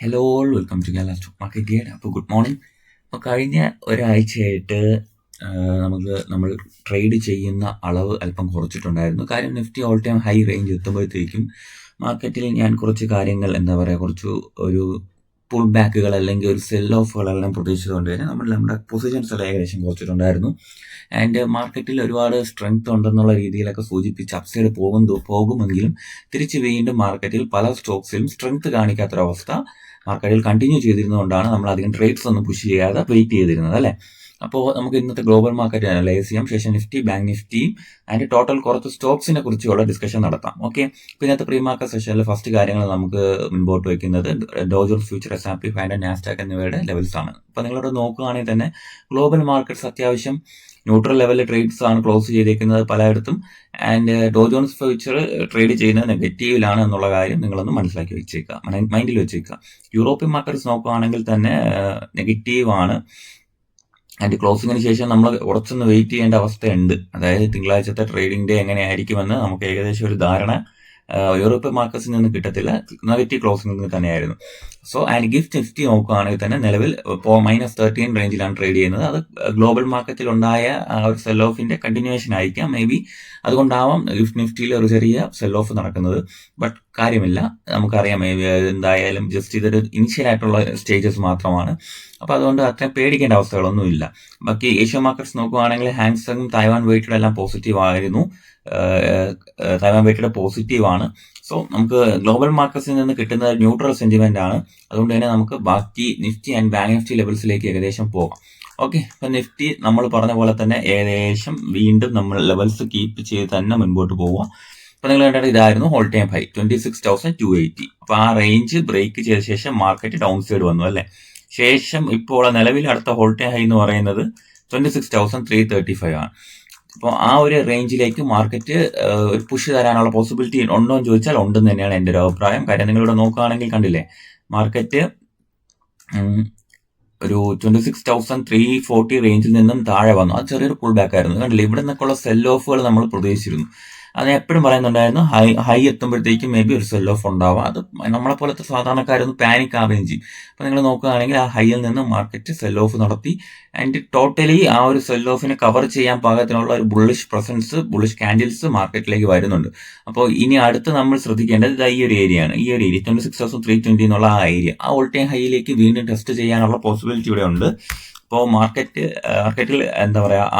Hello all, welcome to Kerala stock market guide. അപ്പോൾ good morning. അപ്പോൾ കഴിഞ്ഞ ഒരാഴ്ചയായിട്ട് നമ്മൾ ട്രേഡ് ചെയ്യുന്ന അളവ് അല്പം കുറച്ചിട്ടുണ്ടായിരുന്നു. കാര്യം Nifty all time high range എത്തുമ്പോഴത്തേക്കും മാർക്കറ്റിൽ ഞാൻ കുറച്ച് കാര്യങ്ങൾ കുറച്ച് ഒരു പുൾ ബാക്കുകൾ അല്ലെങ്കിൽ ഒരു സെൽ ഓഫുകളെല്ലാം പ്രതീക്ഷിച്ചുകൊണ്ട് തന്നെ നമ്മുടെ പൊസിഷൻസ് എല്ലാം ഏകദേശം കുറച്ചിട്ടുണ്ടായിരുന്നു. ആൻഡ് മാർക്കറ്റിൽ ഒരുപാട് സ്ട്രെങ്ത് ഉണ്ടെന്നുള്ള രീതിയിലൊക്കെ സൂചിപ്പിച്ച് അപ്സൈഡ് പോകുമെങ്കിലും തിരിച്ച് വീണ്ടും മാർക്കറ്റിൽ പല സ്റ്റോക്സിലും സ്ട്രെങ്ത് കാണിക്കാത്തൊരവസ്ഥ മാർക്കറ്റിൽ കണ്ടിന്യൂ ചെയ്തിരുന്നതുകൊണ്ടാണ് നമ്മൾ അധികം ട്രേഡ്സ് ഒന്നും പുഷ് ചെയ്യാതെ വെയിറ്റ് ചെയ്തിരുന്നത് അല്ലേ. അപ്പോൾ നമുക്ക് ഇന്നത്തെ ഗ്ലോബൽ മാർക്കറ്റ് അനലൈസ് ചെയ്യാം. ശേഷം നിഫ്റ്റി, ബാങ്ക് നിഫ്റ്റിയും ആൻഡ് ടോട്ടൽ കുറച്ച് സ്റ്റോക്സിനെ കുറിച്ചുള്ള ഡിസ്കഷൻ നടത്താം. ഓക്കെ, അപ്പോൾ ഇന്നത്തെ പ്രീ മാർക്കറ്റ് സെഷനിൽ ഫസ്റ്റ് കാര്യങ്ങൾ നമുക്ക് മുൻപോട്ട് വയ്ക്കുന്നത് ഡോ ജോൺസ് ഫ്യൂച്ചർ, S&P 500, നാസ്ഡാക്ക് എന്നിവയുടെ ലെവൽസ് ആണ്. അപ്പോൾ നിങ്ങളോട് നോക്കുകയാണെങ്കിൽ തന്നെ ഗ്ലോബൽ മാർക്കറ്റ്സ് അത്യാവശ്യം ന്യൂട്രൽ ലെവലിൽ ട്രേഡ്സ് ആണ് ക്ലോസ് ചെയ്തേക്കുന്നത് പലയിടത്തും. And Dr John's future trade ചെയ്യുന്നത് നെഗറ്റീവിലാണ് എന്നുള്ള കാര്യം നിങ്ങളൊന്ന് മനസ്സിലാക്കി വെച്ചേക്കുക, മൈൻഡിൽ വെച്ചേക്കുക. യൂറോപ്യൻ മാർക്കറ്റ്സ് നോക്കുകയാണെങ്കിൽ തന്നെ നെഗറ്റീവ് ആണ്. ആൻഡ് ക്ലോസിങ്ങിന് ശേഷം നമ്മൾ കുറച്ചൊന്ന് വെയിറ്റ് ചെയ്യേണ്ട അവസ്ഥയുണ്ട്. അതായത് തിങ്കളാഴ്ചത്തെ ട്രേഡിംഗ് ഡേ എങ്ങനെയായിരിക്കുമെന്ന് നമുക്ക് ഏകദേശം ഒരു ധാരണ യൂറോപ്യൻ മാർക്കറ്റ്സിൽ നിന്ന് കിട്ടത്തില്ല. നെഗറ്റീവ് ക്ലോസിംഗ് തന്നെയായിരുന്നു. സോ ആൻഡ് ഗിഫ്റ്റ് നിഫ്റ്റി നോക്കുകയാണെങ്കിൽ തന്നെ നിലവിൽ ഇപ്പോൾ -13 റേഞ്ചിലാണ് ട്രേഡ് ചെയ്യുന്നത്. അത് ഗ്ലോബൽ മാർക്കറ്റിൽ ഉണ്ടായ ഒരു സെൽ ഓഫിന്റെ കണ്ടിന്യൂവേഷൻ ആയിരിക്കാം. മേ ബി അതുകൊണ്ടാവാം ഗിഫ്റ്റ് നിഫ്റ്റിയിൽ ഒരു ചെറിയ സെൽ ഓഫ് നടക്കുന്നത്. ബട്ട് കാര്യമില്ല, നമുക്കറിയാം എന്തായാലും ജസ്റ്റ് ഇതൊരു ഇനിഷ്യൽ ആയിട്ടുള്ള സ്റ്റേജസ് മാത്രമാണ്. അപ്പോൾ അതുകൊണ്ട് അത്രയും പേടിക്കേണ്ട അവസ്ഥകളൊന്നുമില്ല. ബാക്കി ഏഷ്യൻ മാർക്കറ്റ്സ് നോക്കുകയാണെങ്കിൽ ഹാങ്സെങ്ങും തായ്വാൻ വെയ്റ്റഡ് എല്ലാം പോസിറ്റീവ് ആയിരുന്നു. തായ്വാൻ വെയ്റ്റഡ് പോസിറ്റീവ് ആണ്. സോ നമുക്ക് ഗ്ലോബൽ മാർക്കറ്റ്സിൽ നിന്ന് കിട്ടുന്ന ന്യൂട്രൽ സെന്റിമെന്റ് ആണ്. അതുകൊണ്ട് തന്നെ നമുക്ക് ബാക്കി നിഫ്റ്റി ആൻഡ് ബാങ്ക് നിഫ്റ്റി ലെവൽസിലേക്ക് ഏകദേശം പോകാം. ഓക്കെ, ഇപ്പൊ നിഫ്റ്റി നമ്മൾ പറഞ്ഞ പോലെ തന്നെ ഏകദേശം വീണ്ടും നമ്മൾ ലെവൽസ് കീപ്പ് ചെയ്ത് തന്നെ മുൻപോട്ട് പോവാം. അപ്പൊ നിങ്ങൾ കണ്ടത് ഇതായിരുന്നു ഹോൾ ടൈം ഹൈ 26,280. അപ്പൊ ആ റേഞ്ച് ബ്രേക്ക് ചെയ്ത ശേഷം മാർക്കറ്റ് ഡൗൺ സൈഡ് വന്നു അല്ലെ. ശേഷം ഇപ്പോൾ നിലവിൽ അടുത്ത ഹോൾ ടൈം ഹൈ എന്ന് പറയുന്നത് 26,335 ആണ്. അപ്പോൾ ആ ഒരു റേഞ്ചിലേക്ക് മാർക്കറ്റ് ഒരു പുഷ് തരാനുള്ള പോസിബിലിറ്റി ഉണ്ടോ എന്ന് ചോദിച്ചാൽ ഉണ്ടെന്ന് തന്നെയാണ് എൻ്റെ ഒരു അഭിപ്രായം. കാര്യം നിങ്ങളിവിടെ നോക്കുകയാണെങ്കിൽ കണ്ടില്ലേ, മാർക്കറ്റ് ഒരു 26,340 റേഞ്ചിൽ നിന്നും താഴെ വന്നു. അത് ചെറിയൊരു പുൾ ബാക്ക് ആയിരുന്നു. കണ്ടില്ലേ, ഇവിടെ നിന്നൊക്കെയുള്ള സെൽ ഓഫുകൾ നമ്മൾ പ്രതീക്ഷിച്ചിരുന്നു. അത് എപ്പോഴും പറയുന്നുണ്ടായിരുന്നു ഹൈ എത്തുമ്പോഴത്തേക്കും മേ ബി ഒരു സെൽ ഓഫ് ഉണ്ടാവാം. അത് നമ്മളെ പോലത്തെ സാധാരണക്കാരൊന്ന് പാനിക് ആവുകയും ചെയ്യും. അപ്പോൾ നിങ്ങൾ നോക്കുകയാണെങ്കിൽ ആ ഹൈയിൽ നിന്ന് മാർക്കറ്റ് സെൽ ഓഫ് നടത്തി. ആൻഡ് ടോട്ടലി ആ ഒരു സെൽ ഓഫിനെ കവർ ചെയ്യാൻ പാകത്തിനുള്ള ഒരു ബുള്ളിഷ് പ്രസൻസ്, ബുള്ളിഷ് കാൻഡിൽസ് മാർക്കറ്റിലേക്ക് വരുന്നുണ്ട്. അപ്പോൾ ഇനി അടുത്ത് നമ്മൾ ശ്രദ്ധിക്കേണ്ടത് ഈ ഒരു ഏരിയ ആണ്. ഈ ഒരു ഏരിയ 26,320 എന്നുള്ള ആ ഏരിയ, ആ ഓൾ ടൈം ഹൈയിലേക്ക് വീണ്ടും ടെസ്റ്റ് ചെയ്യാനുള്ള പോസിബിലിറ്റി ഇവിടെ ഉണ്ട്. അപ്പോൾ മാർക്കറ്റിൽ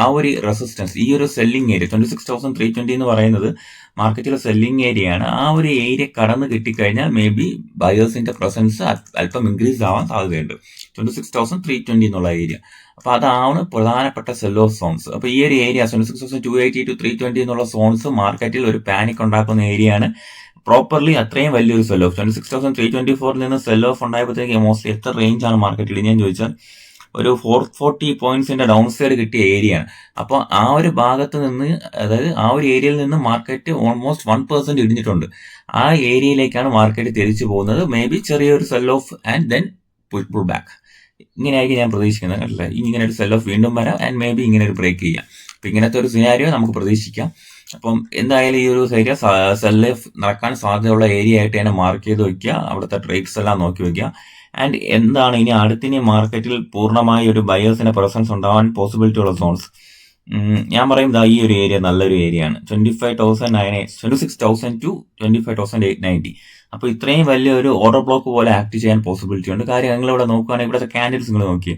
ആ ഒരു റെസിസ്റ്റൻസ്, ഈ ഒരു സെല്ലിംഗ് ഏരിയ 26,320 എന്ന് പറയുന്നത് മാർക്കറ്റിലെ സെല്ലിംഗ് ഏരിയയാണ്. ആ ഒരു ഏരിയ കടന്ന് കിട്ടിക്കഴിഞ്ഞാൽ മേ ബി ബയേഴ്സിന്റെ പ്രസൻസ് അല്പം ഇൻക്രീസ് ആവാൻ സാധ്യതയുണ്ട്. 26,320 എന്നുള്ള ഏരിയ. അപ്പൊ അതാണ് പ്രധാനപ്പെട്ട സെൽ ഓഫ് സോൺസ്. അപ്പൊ ഈ ഒരു ഏരിയ 26,280 to 320 എന്നുള്ള സോൺസ് മാർക്കറ്റിൽ ഒരു പാനിക് ഉണ്ടാക്കുന്ന ഏരിയയാണ്. പ്രോപ്പർലി അത്രയും വലിയൊരു സെൽ ഓഫ് 26,324 നിന്ന് സെൽ ഓഫ് ഉണ്ടായപ്പോഴത്തേക്ക് മോസ്റ്റ്ലി എത്ര റേഞ്ച് ആണ് മാർക്കറ്റിൽ ഞാൻ ചോദിച്ചാൽ ഒരു 440 പോയിന്റ്സിന്റെ ഡൗൺ സൈഡ് കിട്ടിയ ഏരിയയാണ്. അപ്പോൾ ആ ഒരു ഭാഗത്ത് നിന്ന്, അതായത് ആ ഒരു ഏരിയയിൽ നിന്ന് മാർക്കറ്റ് ഓൾമോസ്റ്റ് 1% ഇടിഞ്ഞിട്ടുണ്ട്. ആ ഏരിയയിലേക്കാണ് മാർക്കറ്റ് തിരിച്ചു പോകുന്നത്. മേ ബി ചെറിയൊരു cell of and then pull back, ഇങ്ങനെയായിരിക്കും ഞാൻ പ്രതീക്ഷിക്കുന്നത്. അല്ലേ, ഇങ്ങനെ ഒരു സെൽ ഓഫ് വീണ്ടും വരാം ആൻഡ് മേ ബി ഇങ്ങനെ ഒരു ബ്രേക്ക് ചെയ്യാം. അപ്പൊ ഇങ്ങനത്തെ ഒരു സിനാരിയോ നമുക്ക് പ്രതീക്ഷിക്കാം. അപ്പം എന്തായാലും ഈ ഒരു ഏരിയ സെൽ ഓഫ് നടക്കാൻ സാധ്യതയുള്ള ഏരിയ ആയിട്ട് തന്നെ മാർക്ക് ചെയ്ത് വെക്കുക. അവിടുത്തെ ട്രേഡ്സ് എല്ലാം നോക്കി വെക്കുക. ആൻഡ് എന്താണ് ഇനി അടുത്തിനി മാർക്കറ്റിൽ പൂർണ്ണമായി ഒരു ബയേഴ്സിന്റെ പ്രസൻസ് ഉണ്ടാവാൻ പോസിബിലിറ്റി ഉള്ള സോൺസ്, ഞാൻ പറയും ഈ ഒരു ഏരിയ നല്ലൊരു ഏരിയ ആണ്. 26,000 to 25,890. അപ്പൊ ഇത്രയും വലിയൊരു ഓർഡർ ബ്ലോക്ക് പോലെ ആക്ട് ചെയ്യാൻ പോസിബിലിറ്റി ഉണ്ട്. കാര്യം നിങ്ങൾ ഇവിടെ നോക്കുകയാണെങ്കിൽ ഇവിടുത്തെ കാൻഡിൽസ് നിങ്ങൾ നോക്കി,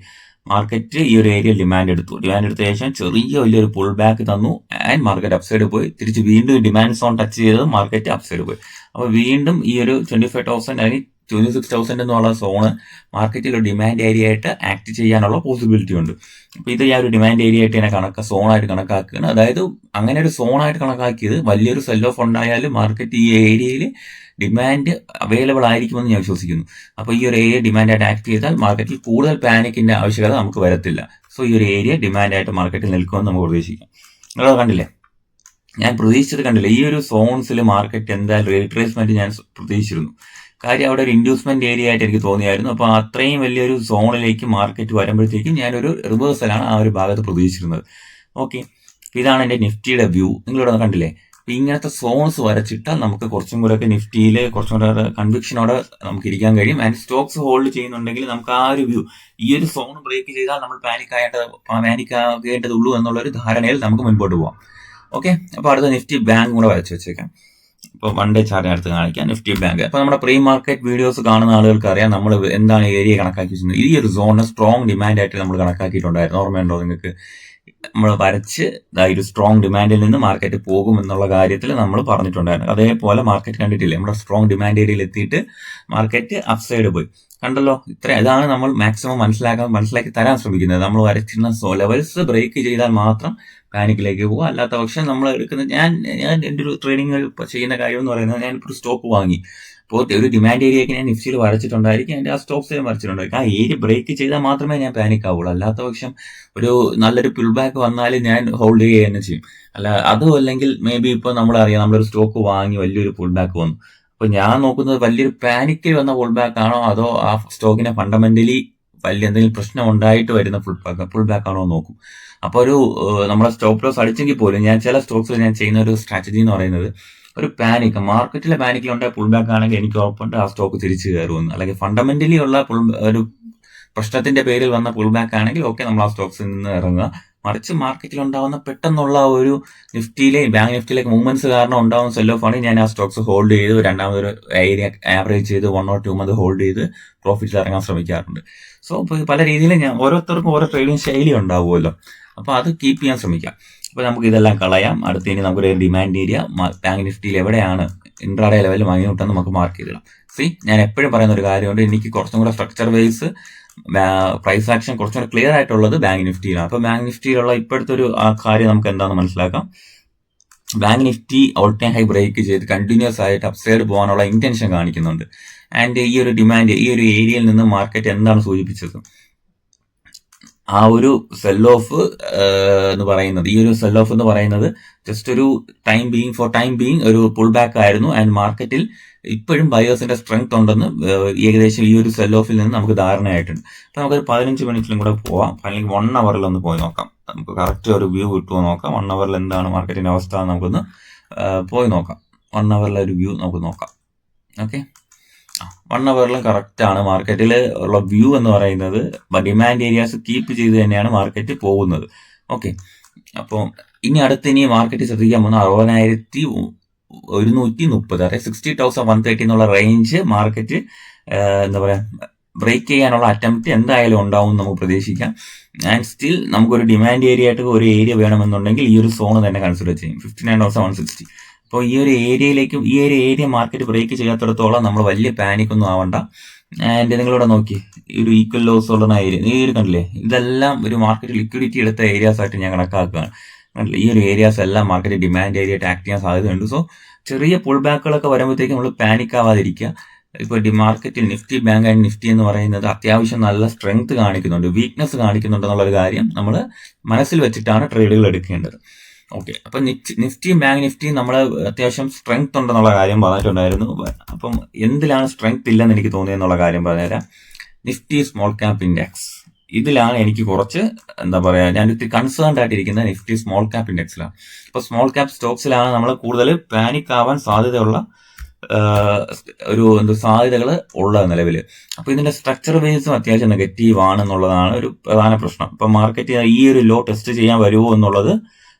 മാർക്കറ്റ് ഈ ഒരു ഏരിയ ഡിമാൻഡ് എടുത്ത ശേഷം വലിയൊരു പുൾ ബാക്ക് തന്നു ആൻഡ് മാർക്കറ്റ് അപ്സൈഡ് പോയി. തിരിച്ച് വീണ്ടും ഡിമാൻഡ് സോൺ ടച്ച് ചെയ്തത് മാർക്കറ്റ് അപ്സൈഡ് പോയി. അപ്പൊ വീണ്ടും ഈ ഒരു 25,000 അല്ലെങ്കിൽ 26,000 എന്നുള്ള സോണ് മാർക്കറ്റിൽ ഒരു ഡിമാൻഡ് ഏരിയ ആയിട്ട് ആക്ട് ചെയ്യാനുള്ള പോസിബിലിറ്റി ഉണ്ട്. അപ്പൊ ഇത് ഞാൻ ഒരു ഡിമാൻഡ് ഏരിയ ആയിട്ട് തന്നെ സോണായിട്ട് കണക്കാക്കുകയാണ്. അതായത് അങ്ങനെ ഒരു സോണായിട്ട് കണക്കാക്കിയത് വലിയൊരു സെൽ ഓഫ് ഉണ്ടായാലും മാർക്കറ്റ് ഈ ഏരിയയിൽ ഡിമാൻഡ് അവൈലബിൾ ആയിരിക്കുമെന്ന് ഞാൻ വിശ്വസിക്കുന്നു. അപ്പൊ ഈ ഒരു ഏരിയ ഡിമാൻഡായിട്ട് ആക്ട് ചെയ്താൽ മാർക്കറ്റിൽ കൂടുതൽ പാനിക്കിന്റെ ആവശ്യകത നമുക്ക് വരത്തില്ല. സോ ഈ ഒരു ഏരിയ ഡിമാൻഡായിട്ട് മാർക്കറ്റിൽ നിൽക്കുമെന്ന് നമുക്ക് പ്രതീക്ഷിക്കാം. നിങ്ങളത് കണ്ടില്ലേ, ഞാൻ പ്രതീക്ഷിച്ചത് കണ്ടില്ലേ, ഈ ഒരു സോൺസിൽ മാർക്കറ്റ് എന്തായാലും റീട്രേസ്മെന്റ് ഞാൻ പ്രതീക്ഷിച്ചിരുന്നു. കാര്യം അവിടെ ഒരു ഇൻഡ്യൂസ്മെന്റ് ഏരിയ ആയിട്ട് എനിക്ക് തോന്നിയായിരുന്നു. അപ്പൊ അത്രയും വലിയൊരു സോണിലേക്ക് മാർക്കറ്റ് വരുമ്പോഴത്തേക്കും ഞാനൊരു റിവേഴ്സലാണ് ആ ഒരു ഭാഗത്ത് പ്രതീക്ഷിച്ചിരുന്നത്. ഓക്കെ, ഇതാണ് എന്റെ നിഫ്റ്റിയുടെ വ്യൂ. നിങ്ങളിവിടെ കണ്ടില്ലേ, ഇങ്ങനത്തെ സോൺസ് വരച്ചിട്ടാൽ നമുക്ക് കുറച്ചും കൂടെ ഒക്കെ നിഫ്റ്റിയിൽ കുറച്ചും കൂടെ കൺവിക്ഷനോടെ നമുക്ക് ഇരിക്കാൻ കഴിയും. ആൻഡ് സ്റ്റോക്സ് ഹോൾഡ് ചെയ്യുന്നുണ്ടെങ്കിൽ നമുക്ക് ആ ഒരു വ്യൂ, ഈ ഒരു സോൺ ബ്രേക്ക് ചെയ്താൽ നമ്മൾ പാനിക്കാകേണ്ടതുള്ളൂ എന്നുള്ള ഒരു ധാരണയിൽ നമുക്ക് മുൻപോട്ട് പോകാം. ഓക്കെ, അപ്പോൾ അടുത്ത നിഫ്റ്റി ബാങ്ക് കൂടെ വരച്ച് വെച്ചേക്കാം. ഇപ്പോൾ 1 ഡേ ചാർട്ട് അടുത്ത് കാണിക്കാം. നിഫ്റ്റി ബാങ്ക്, അപ്പോൾ നമ്മുടെ പ്രീ മാർക്കറ്റ് വീഡിയോസ് കാണുന്ന ആളുകൾക്ക് അറിയാം നമ്മൾ എന്താണ് ഏരിയ കണക്കാക്കി വെച്ചിരുന്നത്. ഈ ഒരു സോണിന് സ്ട്രോങ് ഡിമാൻഡ് ആയിട്ട് നമ്മൾ കണക്കാക്കിയിട്ടുണ്ടായിരുന്നു. ഓർമ്മയുണ്ടോ നിങ്ങൾക്ക്? നമ്മൾ വരച്ച് ഒരു സ്ട്രോങ് ഡിമാൻഡിൽ നിന്ന് മാർക്കറ്റ് പോകും എന്നുള്ള കാര്യത്തിൽ നമ്മൾ പറഞ്ഞിട്ടുണ്ടായിരുന്നു. അതേപോലെ മാർക്കറ്റ് കണ്ടിട്ടില്ലേ, നമ്മുടെ സ്ട്രോങ് ഡിമാൻഡ് ഏരിയയിൽ എത്തിയിട്ട് മാർക്കറ്റ് അപ്സൈഡ് പോയി. കണ്ടല്ലോ, ഇതാണ് നമ്മൾ മാക്സിമം മനസ്സിലാക്കി തരാൻ ശ്രമിക്കുന്നത്. നമ്മൾ വരച്ചിരുന്ന ലെവൽസ് ബ്രേക്ക് ചെയ്താൽ മാത്രം പാനിക്കിലേക്ക് പോകുക. അല്ലാത്ത പക്ഷം നമ്മൾ എടുക്കുന്ന ഞാൻ എൻ്റെ ഒരു ട്രേഡിങ് ചെയ്യുന്ന കാര്യം എന്ന് പറയുന്നത്, ഞാനിപ്പോൾ ഒരു സ്റ്റോക്ക് വാങ്ങി, അപ്പോൾ ഒരു ഡിമാൻഡ് ഏരിയയൊക്കെ ഞാൻ നിഫ്റ്റിയിൽ വരച്ചിട്ടുണ്ടായിരിക്കും, എൻ്റെ ആ സ്റ്റോക്സിലും വരച്ചിട്ടുണ്ടായിരിക്കും. ആ ഏരിയ ബ്രേക്ക് ചെയ്താൽ മാത്രമേ ഞാൻ പാനിക് ആവുള്ളൂ. അല്ലാത്ത പക്ഷം ഒരു നല്ലൊരു പുൾ ബാക്ക് വന്നാൽ ഞാൻ ഹോൾഡ് ചെയ്യുക തന്നെ ചെയ്യും. അതും അല്ലെങ്കിൽ മേ ബി ഇപ്പോൾ നമ്മളറിയാം, നമ്മളൊരു സ്റ്റോക്ക് വാങ്ങി വലിയൊരു പുൾ ബാക്ക് വന്നു, അപ്പോൾ ഞാൻ നോക്കുന്നത് വലിയൊരു പാനിക്കിൽ വന്ന പുൾ ബാക്ക് ആണോ അതോ ആ സ്റ്റോക്കിനെ ഫണ്ടമെന്റലി വലിയ എന്തെങ്കിലും പ്രശ്നം ഉണ്ടായിട്ട് വരുന്ന പുൾ ബാക്ക് ആണോ നോക്കും. അപ്പോൾ നമ്മുടെ സ്റ്റോപ്പ് ലോസ് അടിച്ചെങ്കിൽ പോലും ഞാൻ ചില സ്റ്റോക്സിൽ ഞാൻ ചെയ്യുന്ന ഒരു സ്ട്രാറ്റജി എന്ന് പറയുന്നത്, ഒരു പാനിക് മാർക്കറ്റിലെ പാനിക്കിലുണ്ടായ പുൾ ബാക്ക് ആണെങ്കിൽ എനിക്ക് ഉറപ്പുണ്ട് ആ സ്റ്റോക്ക് തിരിച്ചു കയറുമെന്ന്. അല്ലെങ്കിൽ ഫണ്ടമെന്റലി ഉള്ള ഒരു പ്രശ്നത്തിന്റെ പേരിൽ വന്ന പുൾ ബാക്ക് ആണെങ്കിൽ ഓക്കെ, നമ്മൾ ആ സ്റ്റോക്സിൽ നിന്ന് ഇറങ്ങുക. മറിച്ച് മാർക്കറ്റിൽ ഉണ്ടാവുന്ന പെട്ടെന്നുള്ള ഒരു ബാങ്ക് നിഫ്റ്റിയിലേക്ക് മൂവ്മെന്റ്സ് കാരണം ഉണ്ടാവുന്ന സെൽ ഓഫ് ആണ് ഞാൻ ആ സ്റ്റോക്സ് ഹോൾഡ് ചെയ്ത് രണ്ടാമതൊരു ഏരിയ ആവറേജ് ചെയ്ത് 1 or 2 month ഹോൾഡ് ചെയ്ത് പ്രോഫിറ്റിൽ ഇറങ്ങാൻ ശ്രമിക്കാറുണ്ട്. സോ പല രീതിയിൽ ഓരോരുത്തർക്കും ഓരോ ട്രേഡിംഗ് ശൈലി ഉണ്ടാവുമല്ലോ, അപ്പോൾ അത് കീപ്പ് ചെയ്യാൻ ശ്രമിക്കാം. അപ്പോൾ നമുക്ക് ഇതെല്ലാം കളയാം. അടുത്ത ഇനി നമുക്കൊരു ഡിമാൻഡ് ഏരിയ ബാങ്ക് നിഫ്റ്റിയിൽ എവിടെയാണ് ഇൻട്രാഡേ ലെവലിൽ വാങ്ങിയിട്ടെന്ന് നമുക്ക് മാർക്ക് ചെയ്തിടാം. ഞാൻ എപ്പോഴും പറയുന്ന ഒരു കാര്യമുണ്ട്, എനിക്ക് കുറച്ചും കൂടെ സ്ട്രക്ചർ വൈസ് പ്രൈസ് ആക്ഷൻ കുറച്ചും കൂടെ ക്ലിയർ ആയിട്ടുള്ളത് ബാങ്ക് നിഫ്റ്റിയിലാണ്. അപ്പോൾ ബാങ്ക് നിഫ്റ്റിയിലുള്ള ഇപ്പോഴത്തെ ഒരു കാര്യം നമുക്ക് എന്താണെന്ന് മനസ്സിലാക്കാം. Bank Nifty all time high break ചെയ്ത് കണ്ടിന്യൂസ് ആയിട്ട് അപ്സൈഡ് പോകാനുള്ള ഇന്റൻഷൻ കാണിക്കുന്നുണ്ട്. ആൻഡ് ഈ ഒരു ഡിമാൻഡ്, ഈ ഒരു ഏരിയയിൽ നിന്ന് മാർക്കറ്റ് എന്താണ് സൂചിപ്പിച്ചത്, ആ ഒരു സെൽ ഓഫ് എന്ന് പറയുന്നത്, ഈ ഒരു സെൽ ഓഫ് എന്ന് പറയുന്നത് ജസ്റ്റ് ഒരു ടൈം ബീങ് ഒരു പുൾ ബാക്ക് ആയിരുന്നു. ആൻഡ് മാർക്കറ്റിൽ ഇപ്പോഴും ബയേഴ്സിന്റെ സ്ട്രെങ്ത് ഉണ്ടെന്ന് ഏകദേശം ഈ ഒരു സെൽ ഓഫിൽ നിന്ന് നമുക്ക് ധാരണയായിട്ടുണ്ട്. അപ്പൊ നമുക്കൊരു 15 മിനിറ്റിലും കൂടെ പോവാം, അല്ലെങ്കിൽ 1 hour ഒന്ന് പോയി നോക്കാം. നമുക്ക് കറക്റ്റ് ഒരു വ്യൂ കിട്ടുമോ നോക്കാം. 1 hour എന്താണ് മാർക്കറ്റിന്റെ അവസ്ഥ നമുക്കൊന്ന് പോയി നോക്കാം. 1 hour ഒരു വ്യൂ നമുക്ക് നോക്കാം. ഓക്കെ, 1 hour കറക്റ്റ് ആണ് മാർക്കറ്റിൽ ഉള്ള വ്യൂ എന്ന് പറയുന്നത്. ഡിമാൻഡ് ഏരിയാസ് കീപ്പ് ചെയ്ത് തന്നെയാണ് മാർക്കറ്റ് പോകുന്നത്. ഓക്കെ, അപ്പോൾ ഇനി മാർക്കറ്റ് ശ്രദ്ധിക്കാൻ പോകുന്ന 60,130, അതായത് 60,130 എന്നുള്ള റേഞ്ച് മാർക്കറ്റ് എന്താ പറയാ ബ്രേക്ക് ചെയ്യാനുള്ള അറ്റംപ്റ്റ് എന്തായാലും ഉണ്ടാവും നമുക്ക് പ്രതീക്ഷിക്കാം. ആൻഡ് സ്റ്റിൽ നമുക്കൊരു ഡിമാൻഡ് ഏരിയ ആയിട്ട് ഒരു ഏരിയ വേണമെന്നുണ്ടെങ്കിൽ ഈ ഒരു സോൺ തന്നെ കൺസിഡർ ചെയ്യും, 59,160. അപ്പോൾ ഈ ഒരു ഏരിയ മാർക്കറ്റ് ബ്രേക്ക് ചെയ്യാത്തിടത്തോളം നമ്മൾ വലിയ പാനിക് ഒന്നും ആവണ്ട. ആൻഡ് നിങ്ങളിവിടെ നോക്കി, ഈ ഒരു ഈക്വൽ ലോസ് ഉള്ള ഏരിയ, ഈ ഒരു കണ്ടില്ലേ, ഇതെല്ലാം ഒരു മാർക്കറ്റ് ലിക്വിഡിറ്റി എടുത്ത ഏരിയാസ് ആയിട്ട് ഞാൻ കണക്കാക്കുകയാണ്. ഈ ഒരു ഏരിയാസ് എല്ലാം മാർക്കറ്റ് ഡിമാൻഡ് ഏരിയ ആയിട്ട് ആക്ട് ചെയ്യാൻ സാധ്യതയുണ്ട്. സോ ചെറിയ പുൾ ബാക്കുകളൊക്കെ വരുമ്പോഴത്തേക്ക് നമ്മൾ പാനിക് ആവാതിരിക്കുക. ഇപ്പോൾ മാർക്കറ്റിൽ നിഫ്റ്റി ബാങ്ക് ആൻഡ് നിഫ്റ്റി എന്ന് പറയുന്നത് അത്യാവശ്യം നല്ല സ്ട്രെങ്ത് കാണിക്കുന്നുണ്ട്, വീക്ക്നെസ് കാണിക്കുന്നുണ്ട് എന്നുള്ളൊരു കാര്യം നമ്മൾ മനസ്സിൽ വെച്ചിട്ടാണ് ട്രേഡുകൾ എടുക്കേണ്ടത്. ഓക്കെ, അപ്പം നിഫ്റ്റിയും ബാങ്ക് നിഫ്റ്റിയും നമ്മൾ അത്യാവശ്യം സ്ട്രെങ്ത് ഉണ്ടെന്നുള്ള കാര്യം പറഞ്ഞിട്ടുണ്ടായിരുന്നു. അപ്പം എന്തിലാണ് സ്ട്രെങ്ത് ഇല്ലെന്ന് എനിക്ക് തോന്നിയെന്നുള്ള കാര്യം പറഞ്ഞുതരാം. നിഫ്റ്റി സ്മോൾ ക്യാപ് ഇൻഡെക്സ്, ഇതിലാണ് എനിക്ക് കുറച്ച് എന്താ പറയുക, ഞാൻ ഇത്തിരി കൺസേൺഡ് ആയിട്ടിരിക്കുന്ന നിഫ്റ്റി സ്മോൾ ക്യാപ് ഇൻഡെക്സിലാണ്. അപ്പോൾ സ്മോൾ ക്യാപ് സ്റ്റോക്സിലാണ് നമ്മൾ കൂടുതൽ പാനിക് ആവാൻ സാധ്യതയുള്ള സാധ്യതകൾ ഉള്ളത് നിലവിൽ. അപ്പോൾ ഇതിന്റെ സ്ട്രക്ചർ ബേസും അത്യാവശ്യം നെഗറ്റീവ് ആണെന്നുള്ളതാണ് ഒരു പ്രധാന പ്രശ്നം. ഇപ്പം മാർക്കറ്റ് ഈ ഒരു ലോ ടെസ്റ്റ് ചെയ്യാൻ വരുമോ എന്നുള്ളത്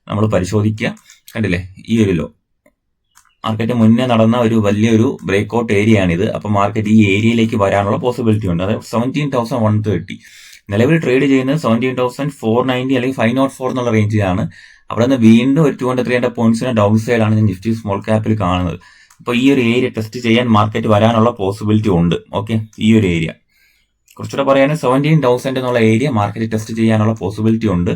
നമ്മൾ പരിശോധിക്കുക. കണ്ടില്ലേ, ഈ ഒരു ലോ മാർക്കറ്റ് മുന്നേ നടന്ന ഒരു വലിയൊരു ബ്രേക്ക്ഔട്ട് ഏരിയ ആണിത്. അപ്പോൾ മാർക്കറ്റ് ഈ ഏരിയയിലേക്ക് വരാനുള്ള പോസിബിലിറ്റി ഉണ്ട്. അതായത് 17,130 നിലവിൽ ട്രേഡ് ചെയ്യുന്നത് 17,490 അല്ലെങ്കിൽ 504 എന്നുള്ള റേഞ്ചിലാണ്. അവിടെ നിന്ന് വീണ്ടും ഒരു 200-300 പോയിന്റ്സിന് ഡൗൺ സൈഡാണ് ഞാൻ നിഫ്റ്റി സ്മോൾ ക്യാപ്പിൽ കാണുന്നത്. അപ്പോൾ ഈ ഒരു ഏരിയ ടെസ്റ്റ് ചെയ്യാൻ മാർക്കറ്റ് വരാനുള്ള പോസിബിലിറ്റി ഉണ്ട്. ഓക്കെ, ഈ ഒരു ഏരിയ കുറച്ചുകൂടെ പറയുകയാണെങ്കിൽ 17,000 എന്നുള്ള ഏരിയ മാർക്കറ്റ് ടെസ്റ്റ് ചെയ്യാനുള്ള പോസിബിലിറ്റി ഉണ്ട്.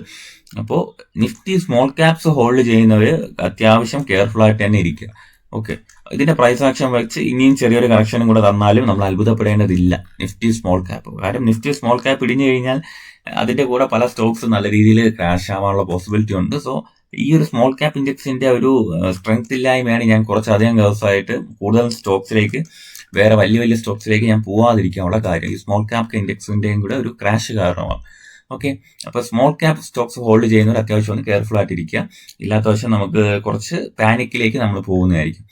അപ്പോൾ നിഫ്റ്റി സ്മോൾ ക്യാപ്സ് ഹോൾഡ് ചെയ്യുന്നവർ അത്യാവശ്യം കെയർഫുൾ ആയിട്ട് തന്നെ ഇരിക്കുക. ഓക്കെ, ഇതിന്റെ പ്രൈസ് ആക്ഷൻ വെച്ച് ഇനിയും ചെറിയൊരു കറക്ഷനും കൂടെ തന്നാലും നമ്മൾ അത്ഭുതപ്പെടേണ്ടതില്ല നിഫ്റ്റി സ്മോൾ ക്യാപ്പ്. കാരണം നിഫ്റ്റി സ്മോൾ ക്യാപ്പ് ഇടിഞ്ഞു കഴിഞ്ഞാൽ അതിന്റെ കൂടെ പല സ്റ്റോക്സ് നല്ല രീതിയിൽ ക്രാഷ് ആവാനുള്ള പോസിബിലിറ്റി ഉണ്ട്. സോ ഈ ഒരു സ്മോൾ ക്യാപ്പ് ഇൻഡെക്സിന്റെ ഒരു സ്ട്രെങ്ത് ഇല്ലായ്മയാണ് ഞാൻ കുറച്ചധികം ദിവസമായിട്ട് കൂടുതൽ സ്റ്റോക്സിലേക്ക്, വേറെ വലിയ സ്റ്റോക്സിലേക്ക് ഞാൻ പോവാതിരിക്കാനുള്ള കാര്യം. ഈ സ്മോൾ ക്യാപ്പ് ഇൻഡെക്സിന്റെയും കൂടെ ഒരു ക്രാഷ് കാരണമാണ്. ഓക്കെ, അപ്പോൾ സ്മോൾ ക്യാപ് സ്റ്റോക്സ് ഹോൾഡ് ചെയ്യുന്നവർ അത്യാവശ്യം ഒന്ന് കെയർഫുൾ ആയിട്ടിരിക്കുക. ഇല്ലാത്ത വശം നമുക്ക് കുറച്ച് പാനിക്കിലേക്ക് നമ്മൾ പോകുന്നതായിരിക്കും.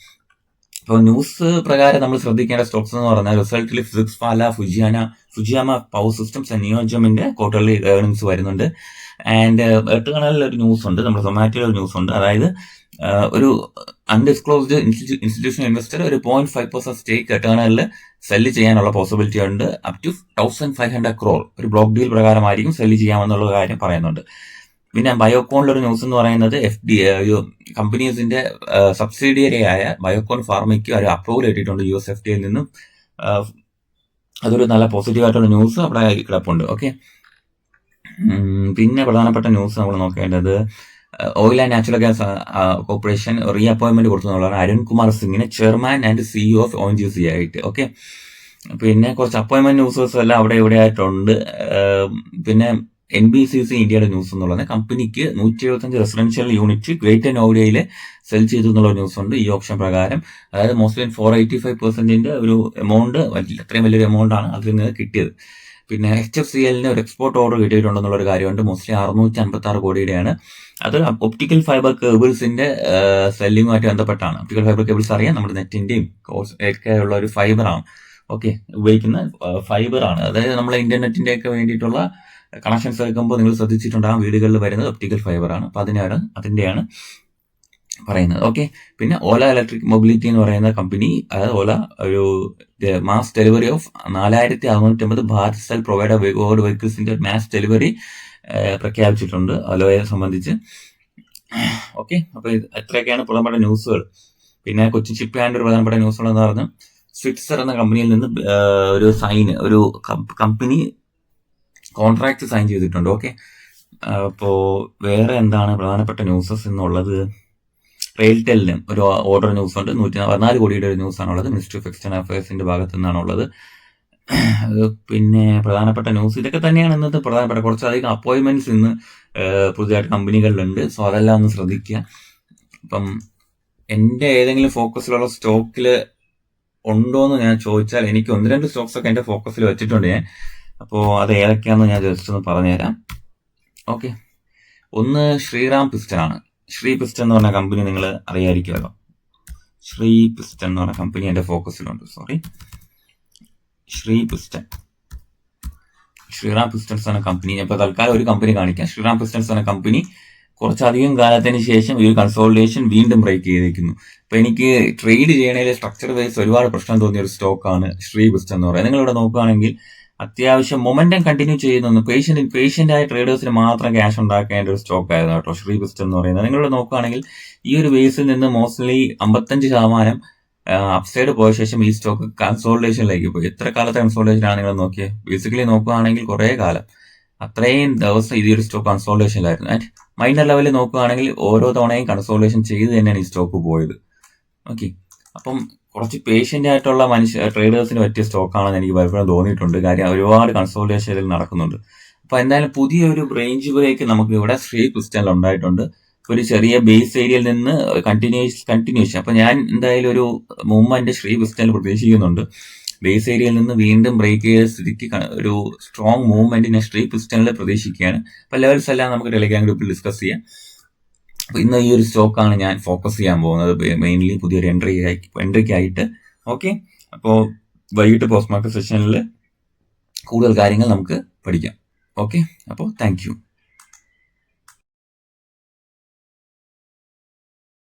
ഇപ്പോൾ ന്യൂസ് പ്രകാരം നമ്മൾ ശ്രദ്ധിക്കേണ്ട സ്റ്റോക്സ് എന്ന് പറഞ്ഞാൽ റിസൾട്ടിൽ Physics Wallah, Fujiyama power systems and നിയോജമിന്റെ ക്വാർട്ടർലി ഏർണിംഗ്സ് വരുന്നുണ്ട്. ആൻഡ് എട്ടുകണലിൽ ഒരു ന്യൂസ് ഉണ്ട്, നമ്മുടെ സൊമാറ്റോയിൽ ഒരു ന്യൂസ് ഉണ്ട്. അതായത് ഒരു അൺഡിസ്ക്ലോസ്ഡ് ഇൻസ്റ്റിറ്റ്യൂഷണൽ ഇൻവെസ്റ്റർ ഒരു 0.5% സ്റ്റേക്ക് എട്ടുകണലിൽ സെല്ല് ചെയ്യാനുള്ള പോസിബിലിറ്റി ഉണ്ട്. അപ് ടു 1,500 crore ഒരു ബ്ലോക്ക് ഡീൽ പ്രകാരമായിരിക്കും സെല്ല് ചെയ്യാമെന്നുള്ള കാര്യം പറയുന്നുണ്ട്. പിന്നെ ബയോകോണിലൊരു ന്യൂസ് എന്ന് പറയുന്നത് കമ്പനീസിന്റെ സബ്സിഡിയറി ആയ ബയോകോൺ ഫാർമയ്ക്ക് ഒരു അപ്രൂവൽ കിട്ടിയിട്ടുണ്ട് USFDA നിന്നും. അതൊരു നല്ല പോസിറ്റീവ് ആയിട്ടുള്ള ന്യൂസ് അവിടെ കിടപ്പുണ്ട്. ഓക്കെ, പിന്നെ പ്രധാനപ്പെട്ട ന്യൂസ് നമ്മൾ നോക്കേണ്ടത് oil and natural gas corporation re appointment കൊടുത്തു എന്നുള്ളതാണ് അരുൺകുമാർ സിംഗിനെ chairman and CEO of ONGC ആയിട്ട്. ഓക്കെ, പിന്നെ കുറച്ച് അപ്പോയിന്റ്മെന്റ് ന്യൂസസ് എല്ലാം അവിടെ ഇവിടെ ആയിട്ടുണ്ട്. പിന്നെ NBCC ഇന്ത്യയുടെ ന്യൂസ് എന്നുള്ളത് കമ്പനിക്ക് 175 റെസിഡൻഷ്യൽ യൂണിറ്റ് ഗ്രേറ്റർ നോയിഡയിൽ സെൽ ചെയ്തു എന്നുള്ള ന്യൂസ് ഉണ്ട് ഈ ഓപ്ഷൻ പ്രകാരം. അതായത് മോസ്റ്റ്ലി 485% ഒരു എമൗണ്ട്, അത്രയും വലിയൊരു എമൗണ്ട് ആണ് അതിൽ നിന്ന് കിട്ടിയത്. പിന്നെ HFCLന് ഒരു എക്സ്പോർട്ട് ഓർഡർ കിട്ടിയിട്ടുണ്ടെന്നുള്ള ഒരു കാര്യമുണ്ട്. മോസ്റ്റ്ലി 656 കോടിയുടെയാണ്. അത് ഒപ്റ്റിക്കൽ ഫൈബർ കേബിൾസിന്റെ സെല്ലിങ്ങുമായിട്ട് ബന്ധപ്പെട്ടാണ്. ഒപ്റ്റിക്കൽ ഫൈബർ കേബിൾസ് അറിയാം, നമ്മുടെ നെറ്റിന്റെയും ഒക്കെ ഉള്ള ഒരു ഫൈബറാണ്. ഓക്കെ, ഉപയോഗിക്കുന്ന ഫൈബറാണ്. അതായത് നമ്മളെ ഇന്റർനെറ്റിന്റെ ഒക്കെ വേണ്ടിയിട്ടുള്ള കണക്ഷൻസ് എടുക്കുമ്പോൾ നിങ്ങൾ ശ്രദ്ധിച്ചിട്ടുണ്ടാകും വീടുകളിൽ വരുന്നത് ഒപ്റ്റിക്കൽ ഫൈബറാണ്. അപ്പൊ അതിന്റെയാണ് പറയുന്നത്. ഓക്കെ, പിന്നെ ഓല ഇലക്ട്രിക് മൊബിലിറ്റി എന്ന് പറയുന്ന കമ്പനി, അതായത് ഓല ഒരു mass delivery of 4650 Bharat cell provider വെഹിക്കിൾസിന്റെ മാസ് ഡെലിവറി പ്രഖ്യാപിച്ചിട്ടുണ്ട് ഓലയെ സംബന്ധിച്ച്. ഓക്കെ, അപ്പൊ എത്രയൊക്കെയാണ് പ്രധാനപ്പെട്ട ന്യൂസുകൾ. പിന്നെ കൊച്ചിൻ ഷിപ്പ് യാർഡിന്റെ ഒരു പ്രധാനപ്പെട്ട ന്യൂസുകൾ എന്ന് പറഞ്ഞാൽ സ്വിറ്റ്സർ എന്ന കമ്പനിയിൽ നിന്ന് ഒരു കമ്പനി കോൺട്രാക്ട് സൈൻ ചെയ്തിട്ടുണ്ട്. ഓക്കെ, അപ്പോ വേറെ എന്താണ് പ്രധാനപ്പെട്ട ന്യൂസസ് എന്നുള്ളത്, റെയിൽടെലിന് ഒരു ഓർഡർ ന്യൂസ് ഉണ്ട്. 114 കോടിയുടെ ഒരു ന്യൂസ് ആണുള്ളത്. മിനിസ്ട്രി ഓഫ് എക്സ്റ്റേണൽ അഫയേഴ്സിന്റെ ഭാഗത്തു നിന്നാണുള്ളത്. പിന്നെ പ്രധാനപ്പെട്ട ന്യൂസ് ഇതൊക്കെ തന്നെയാണ് ഇന്നത്തെ പ്രധാനപ്പെട്ട. കുറച്ചധികം അപ്പോയിന്റ്മെന്റ്സ് ഇന്ന് പുതിയതായിട്ട് കമ്പനികളിലുണ്ട്. സോ അതെല്ലാം ഒന്ന് ശ്രദ്ധിക്കുക. അപ്പം എന്റെ ഏതെങ്കിലും ഫോക്കസിലുള്ള സ്റ്റോക്കിൽ ഉണ്ടോയെന്ന് ഞാൻ ചോദിച്ചാൽ എനിക്ക് 1-2 സ്റ്റോക്സ് ഒക്കെ എന്റെ ഫോക്കസിൽ വെച്ചിട്ടുണ്ട് ഞാൻ. അപ്പോൾ അത് ഏതൊക്കെയാണെന്ന് ഞാൻ ജസ്റ്റ് ഒന്ന് പറഞ്ഞുതരാം. ഓക്കെ, ഒന്ന് ശ്രീറാം പിസ്റ്റൺ ആണ്. ശ്രീ പിസ്റ്റൺ എന്ന് പറഞ്ഞ കമ്പനി നിങ്ങൾ അറിയാതിരിക്കുമല്ലോ. ശ്രീ പിസ്റ്റൺ എന്ന് പറഞ്ഞ കമ്പനി എന്റെ ഫോക്കസിലുണ്ട്. ശ്രീറാം പിസ്റ്റൺസ് എന്ന കമ്പനി ഞാൻ ഇപ്പോൾ തൽക്കാലം ഒരു കമ്പനി കാണിക്കാം. ശ്രീറാം പിസ്റ്റൺസ് എന്ന കമ്പനി കുറച്ചധികം കാലത്തിന് ശേഷം ഈ കൺസോളിഡേഷൻ വീണ്ടും ബ്രേക്ക് ചെയ്തിരിക്കുന്നു. അപ്പൊ എനിക്ക് ട്രേഡ് ചെയ്യണതിൽ സ്ട്രക്ചർ വൈസ് ഒരുപാട് പ്രശ്നം തോന്നിയ ഒരു സ്റ്റോക്കാണ് ശ്രീ പിസ്റ്റൺ എന്ന് പറയുന്നത്. നിങ്ങളിവിടെ നോക്കുകയാണെങ്കിൽ അത്യാവശ്യം മൊമെന്റം കണ്ടിന്യൂ ചെയ്യുന്നു. പേഷ്യന്റ് ആയ ട്രേഡേഴ്സിന് മാത്രം ക്യാഷ് ഉണ്ടാക്കേണ്ട ഒരു സ്റ്റോക്ക് ആയിരുന്നു കേട്ടോ ശ്രീ പിസ്റ്റൺ എന്ന് പറയുന്നത്. നിങ്ങളിവിടെ നോക്കുകയാണെങ്കിൽ ഈ ഒരു ബേസിൽ നിന്ന് മോസ്റ്റ്ലി 55% അപ്സൈഡ് പോയ ശേഷം ഈ സ്റ്റോക്ക് കൺസോളിഡേഷനിലേക്ക് പോയി. എത്ര കാലത്തെ കൺസോളിഡേഷൻ ആണ് നിങ്ങൾ നോക്കിയത്? ബേസിക്കലി നോക്കുകയാണെങ്കിൽ കുറെ കാലം, അത്രയും ദിവസം ഈ ഒരു സ്റ്റോക്ക് കൺസോളിഡേഷനിലായിരുന്നു. ആൻഡ് മൈനർ ലെവലിൽ നോക്കുകയാണെങ്കിൽ ഓരോ തവണയും കൺസോളിഡേഷൻ ചെയ്ത് തന്നെയാണ് ഈ സ്റ്റോക്ക് പോയത്. ഓക്കെ, അപ്പം കുറച്ച് പേഷ്യന്റ് ആയിട്ടുള്ള ട്രേഡേഴ്സിന് പറ്റിയ സ്റ്റോക്കാണെന്ന് എനിക്ക് പലപ്പോഴും തോന്നിയിട്ടുണ്ട്. കാര്യം ഒരുപാട് കൺസോളിഡേഷൻ നടക്കുന്നുണ്ട്. അപ്പൊ എന്തായാലും പുതിയൊരു റേഞ്ച് ബ്രേക്ക് നമുക്ക് ഇവിടെ ശ്രീ പിസ്റ്റണിൽ ഉണ്ടായിട്ടുണ്ട്. ഒരു ചെറിയ ബേസ് ഏരിയയിൽ നിന്ന് കണ്ടിന്യൂഷൻ. അപ്പൊ ഞാൻ എന്തായാലും ഒരു മൂവ്മെന്റ് ശ്രീ പിസ്റ്റണിൽ പ്രതീക്ഷിക്കുന്നുണ്ട്. ബേസ് ഏരിയയിൽ നിന്ന് വീണ്ടും ബ്രേക്ക് ചെയ്ത സ്ഥിതിക്ക് ഒരു സ്ട്രോങ് മൂവ്മെന്റ് ശ്രീ പിസ്റ്റണിൽ പ്രതീക്ഷിക്കുകയാണ്. അപ്പൊ ലെവൽസ് എല്ലാം നമുക്ക് ടെലിഗ്രാം ഗ്രൂപ്പിൽ ഡിസ്കസ് ചെയ്യാം. അപ്പൊ ഇന്ന് ഈ ഒരു സ്റ്റോക്കാണ് ഞാൻ ഫോക്കസ് ചെയ്യാൻ പോകുന്നത്, മെയിൻലി പുതിയൊരു എൻട്രിക്കായിട്ട്. ഓക്കെ, അപ്പോൾ വൈകിട്ട് പോസ്റ്റ് മാർക്കറ്റ് സെഷനിൽ കൂടുതൽ കാര്യങ്ങൾ നമുക്ക് പഠിക്കാം. ഓക്കെ, അപ്പോൾ താങ്ക് യു.